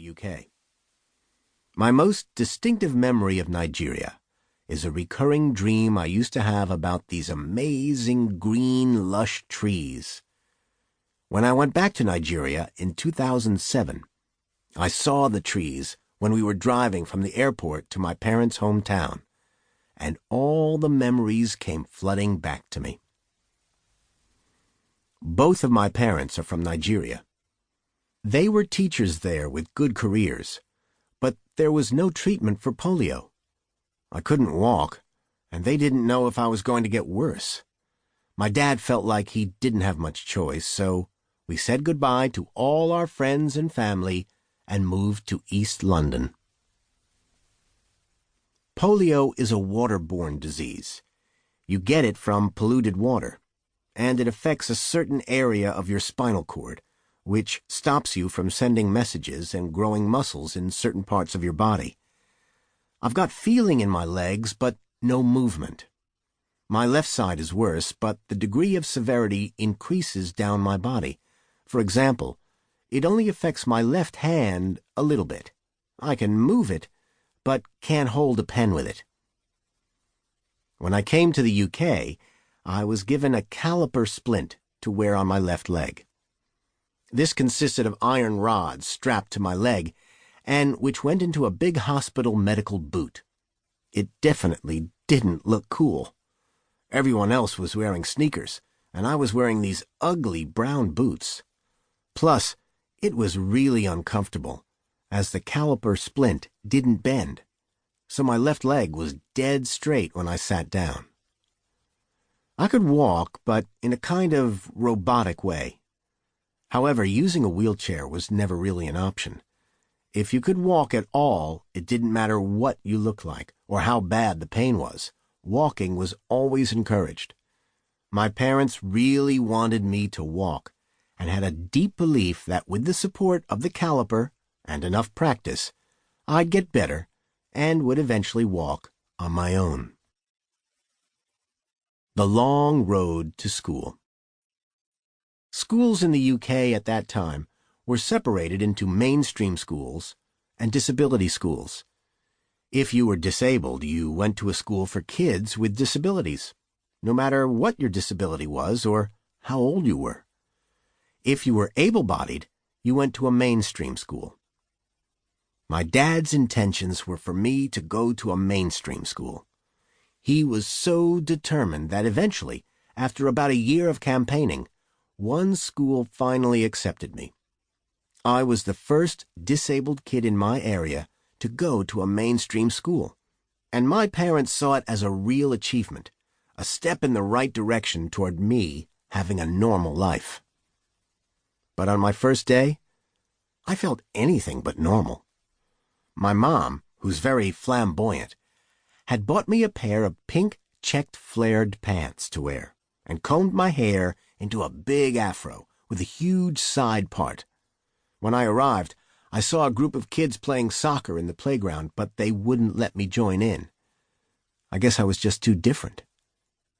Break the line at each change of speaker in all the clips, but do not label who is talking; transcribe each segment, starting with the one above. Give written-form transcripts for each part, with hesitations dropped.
UK. My most distinctive memory of Nigeria is a recurring dream I used to have about these amazing green, lush trees. When I went back to Nigeria in 2007, I saw the trees when we were driving from the airport to my parents' hometown, and all the memories came flooding back to me. Both of my parents are from Nigeria. They were teachers there with good careers, but there was no treatment for polio. I couldn't walk, and they didn't know if I was going to get worse. My dad felt like he didn't have much choice, so we said goodbye to all our friends and family and moved to East London. Polio is a waterborne disease. You get it from polluted water, and it affects a certain area of your spinal cord, which stops you from sending messages and growing muscles in certain parts of your body. I've got feeling in my legs, but no movement. My left side is worse, but the degree of severity increases down my body. For example, it only affects my left hand a little bit. I can move it, but can't hold a pen with it. When I came to the UK, I was given a caliper splint to wear on my left leg. This consisted of iron rods strapped to my leg, and which went into a big hospital medical boot. It definitely didn't look cool. Everyone else was wearing sneakers, and I was wearing these ugly brown boots. Plus, it was really uncomfortable, as the caliper splint didn't bend, so my left leg was dead straight when I sat down. I could walk, but in a kind of robotic way. However, using a wheelchair was never really an option. If you could walk at all, it didn't matter what you looked like or how bad the pain was. Walking was always encouraged. My parents really wanted me to walk, and had a deep belief that with the support of the caliper and enough practice, I'd get better and would eventually walk on my own. The long road to school. Schools in the UK at that time were separated into mainstream schools and disability schools. If you were disabled, you went to a school for kids with disabilities, no matter what your disability was or how old you were. If you were able-bodied, you went to a mainstream school. My dad's intentions were for me to go to a mainstream school. He was so determined that eventually, after about a year of campaigning, one school finally accepted me. I was the first disabled kid in my area to go to a mainstream school, and my parents saw it as a real achievement, a step in the right direction toward me having a normal life. But on my first day, I felt anything but normal. My mom, who's very flamboyant, had bought me a pair of pink checked flared pants to wear and combed my hair into a big afro with a huge side part. When I arrived, I saw a group of kids playing soccer in the playground, but they wouldn't let me join in. I guess I was just too different.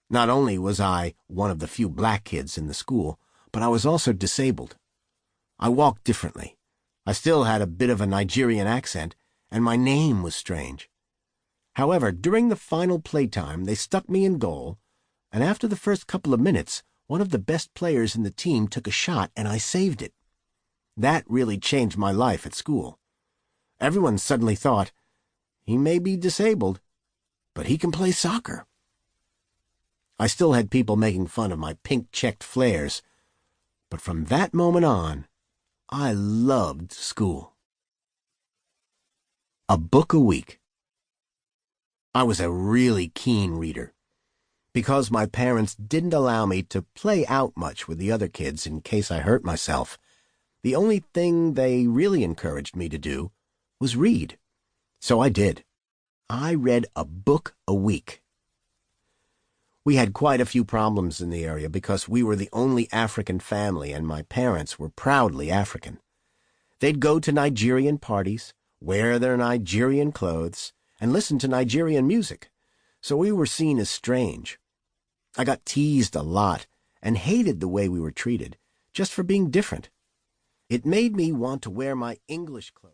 Not only was I one of the few black kids in the school, but I was also disabled. I walked differently. I still had a bit of a Nigerian accent, and my name was strange. However, during the final playtime, they stuck me in goal, and after the first couple of minutes, one of the best players in the team took a shot, and I saved it. That really changed my life at school. Everyone suddenly thought, he may be disabled, but he can play soccer. I still had people making fun of my pink-checked flares, but from that moment on, I loved school. A book a week. I was a really keen reader. Because my parents didn't allow me to play out much with the other kids in case I hurt myself, the only thing they really encouraged me to do was read. So I did. I read a book a week. We had quite a few problems in the area because we were the only African family and my parents were proudly African. They'd go to Nigerian parties, wear their Nigerian clothes, and listen to Nigerian music, so we were seen as strange. I got teased a lot and hated the way we were treated, just for being different. It made me want to wear my English clothes.